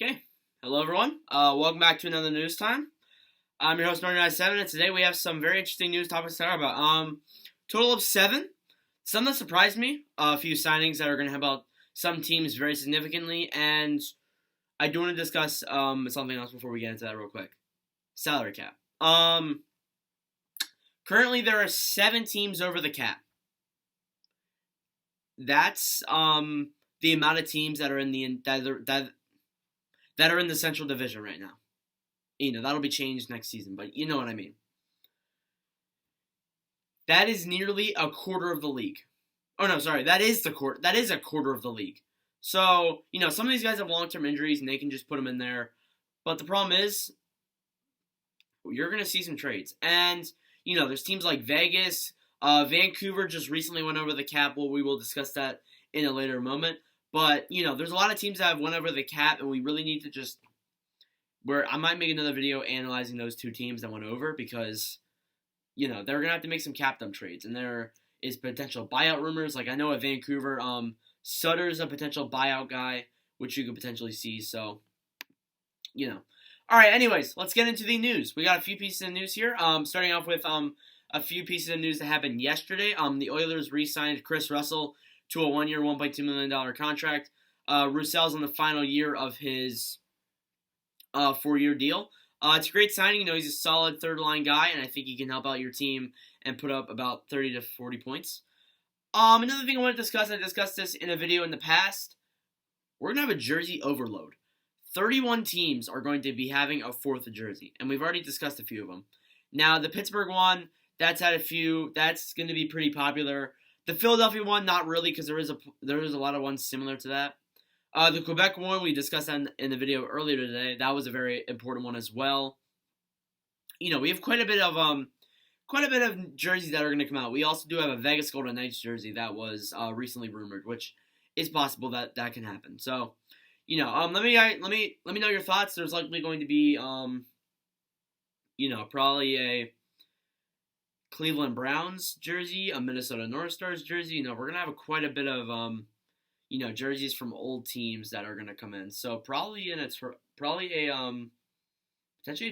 Okay. Hello, everyone. Welcome back to another news time. I'm your host, Marty97, and today we have some very interesting news topics to talk about. Total of 7. Some that surprised me. A few signings that are going to help out some teams very significantly, and I do want to discuss something else before we get into that real quick. Salary cap. Currently there are 7 teams over the cap. That's the amount of teams that are in the that are in the Central Division right now. That'll be changed next season, but you know what I mean. That is nearly a quarter of the league. Oh no, sorry, that is a quarter of the league. So, some of these guys have long-term injuries and they can just put them in there. But the problem is, you're going to see some trades. And, there's teams like Vegas. Vancouver just recently went over the cap. Well, we will discuss that in a later moment. But, there's a lot of teams that have went over the cap, and we really need to I might make another video analyzing those 2 teams that went over because, they're going to have to make some cap dump trades. And there is potential buyout rumors. Like, I know at Vancouver, Sutter's a potential buyout guy, which you could potentially see. So, All right, anyways, let's get into the news. We got a few pieces of news here. Starting off with a few pieces of news that happened yesterday. The Oilers re-signed Chris Russell to a 1-year, $1.2 million contract. Roussell's in the final year of his 4-year deal. It's a great signing. He's a solid third-line guy, and I think he can help out your team and put up about 30 to 40 points. Another thing I want to discuss, I discussed this in a video in the past. We're going to have a jersey overload. 31 teams are going to be having a 4th jersey, and we've already discussed a few of them. Now, the Pittsburgh one, that's had a few. That's going to be pretty popular. The Philadelphia one, not really, because there is a lot of ones similar to that. The Quebec one, we discussed that in the video earlier today. That was a very important one as well. We have quite a bit of jerseys that are going to come out. We also do have a Vegas Golden Knights jersey that was recently rumored, which is possible that can happen. So, let me know your thoughts. There's likely going to be probably a Cleveland Browns jersey, a Minnesota North Stars jersey. We're going to have quite a bit of, jerseys from old teams that are going to come in. So potentially a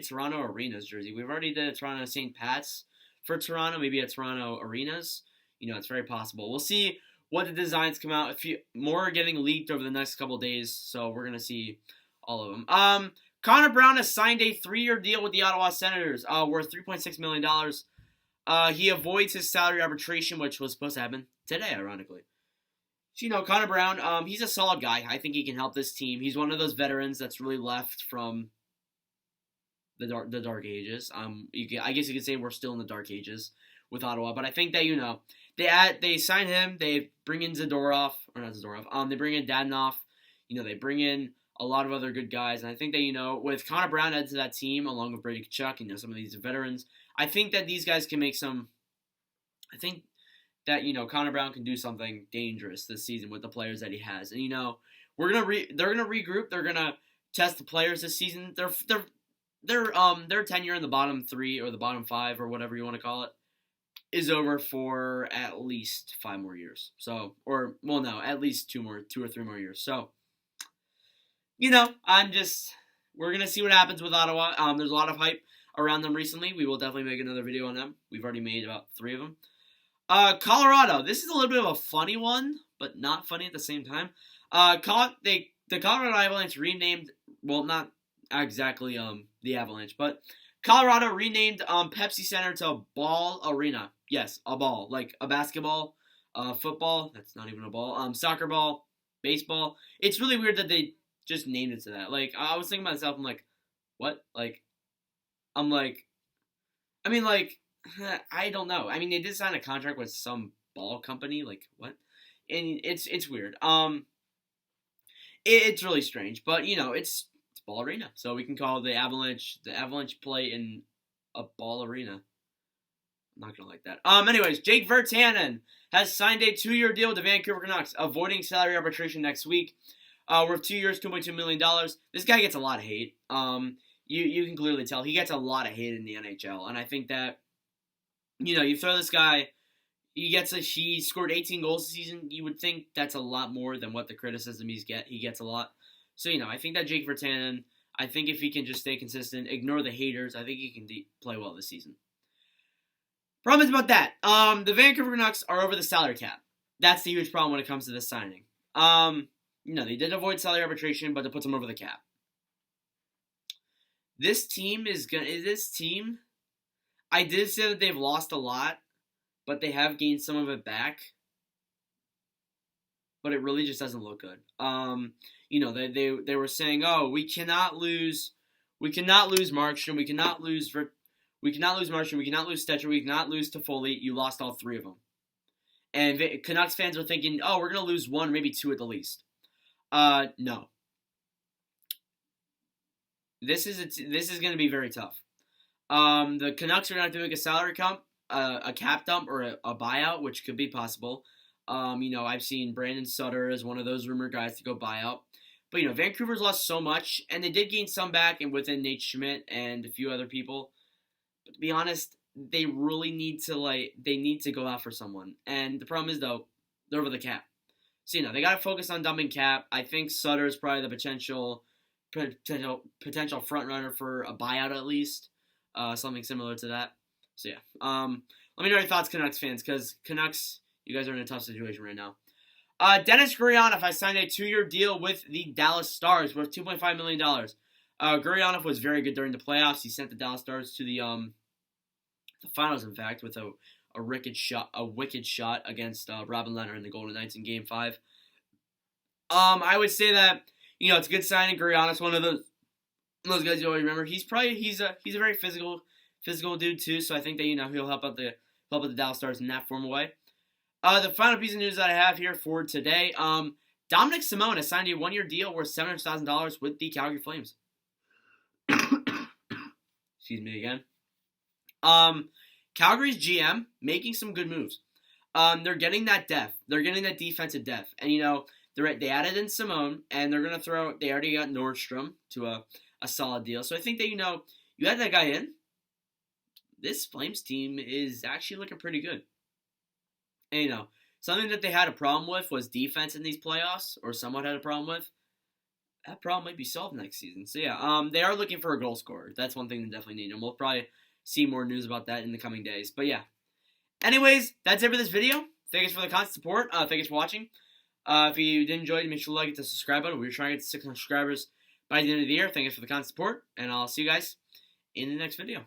Toronto Arenas jersey. We've already did a Toronto St. Pat's for Toronto, maybe a Toronto Arenas. It's very possible. We'll see what the designs come out. A few more are getting leaked over the next couple of days, so we're going to see all of them. Connor Brown has signed a 3-year deal with the Ottawa Senators, worth $3.6 million. He avoids his salary arbitration, which was supposed to happen today, ironically. So, Connor Brown, he's a solid guy. I think he can help this team. He's one of those veterans that's really left from the dark ages. I guess you could say we're still in the dark ages with Ottawa, but I think that, they sign him, they bring in Zadorov, or not Zadorov, they bring in Dadonov, they bring in a lot of other good guys, and I think that, with Connor Brown added to that team, along with Brady Tkachuk, some of these veterans, I think that these guys can make I think that, Connor Brown can do something dangerous this season with the players that he has, and, they're gonna regroup, they're gonna test the players this season, their tenure in the bottom 3 or the bottom 5 or whatever you want to call it is over for at least 5 more years. So, at least 2 or 3 more years. So, we're going to see what happens with Ottawa. There's a lot of hype around them recently. We will definitely make another video on them. We've already made about 3 of them. Colorado. This is a little bit of a funny one, but not funny at the same time. The Colorado Avalanche renamed, well, not exactly the Avalanche, but Colorado renamed Pepsi Center to Ball Arena. Yes, a ball, like a basketball, football. That's not even a ball. Soccer ball, baseball. It's really weird that they just named it to that. Like, I was thinking to myself, I'm like, what? Like, I don't know. They did sign a contract with some ball company. Like, what? And it's weird. It's really strange, but it's Ball Arena, so we can call the Avalanche play in a ball arena. I'm not gonna like that. Anyways, Jake Virtanen has signed a 2-year deal with the Vancouver Canucks, avoiding salary arbitration next week. Worth 2 years, $2.2 million. This guy gets a lot of hate. You can clearly tell he gets a lot of hate in the NHL, and I think that you throw this guy, he scored 18 goals this season. You would think that's a lot more than what the criticism he gets a lot. So, I think that Jake Virtanen, I think if he can just stay consistent, ignore the haters, I think he can play well this season. Problem is about that. The Vancouver Canucks are over the salary cap. That's the huge problem when it comes to this signing. They did avoid salary arbitration, but it puts them over the cap. This team, I did say that they've lost a lot, but they have gained some of it back. But it really just doesn't look good. They were saying, oh, we cannot lose Markstrom, we cannot lose Markstrom, we cannot lose Stetcher, we cannot lose Toffoli. You lost all three of them. And Canucks fans were thinking, oh, we're going to lose one, maybe two at the least. No. This is going to be very tough. The Canucks are not doing a salary dump, a cap dump, or a buyout, which could be possible. I've seen Brandon Sutter as one of those rumored guys to go buyout. But, Vancouver's lost so much, and they did gain some back and within Nate Schmidt and a few other people. But to be honest, they really need to go out for someone. And the problem is, though, they're over the cap. So, they got to focus on dumping cap. I think Sutter is probably the potential front runner for a buyout at least. Something similar to that. So, yeah. Let me know your thoughts, Canucks fans, because Canucks, you guys are in a tough situation right now. Dennis Gurianov has signed a 2-year deal with the Dallas Stars worth $2.5 million. Gurianov was very good during the playoffs. He sent the Dallas Stars to the finals, in fact, with a wicked shot against Robin Lehner and the Golden Knights in Game 5. I would say that it's a good signing. Gurianov's one of those guys you always remember. He's a very physical dude too. So I think that he'll help out the Dallas Stars in that form of way. The final piece of news that I have here for today, Dominic Simone has signed a 1-year deal worth $700,000 with the Calgary Flames. Excuse me again. Calgary's GM making some good moves. They're getting that depth. They're getting that defensive depth. And, they added in Simone, and they're going to they already got Nordstrom to a solid deal. So I think that, you add that guy in, this Flames team is actually looking pretty good. And, something that they had a problem with was defense in these playoffs, or somewhat had a problem with. That problem might be solved next season. So, yeah, they are looking for a goal scorer. That's one thing they definitely need, and we'll probably see more news about that in the coming days. But, yeah. Anyways, that's it for this video. Thanks for the constant support. Thanks for watching. If you did enjoy it, make sure to like it, the subscribe button. We're trying to get to 600 subscribers by the end of the year. Thanks for the constant support, and I'll see you guys in the next video.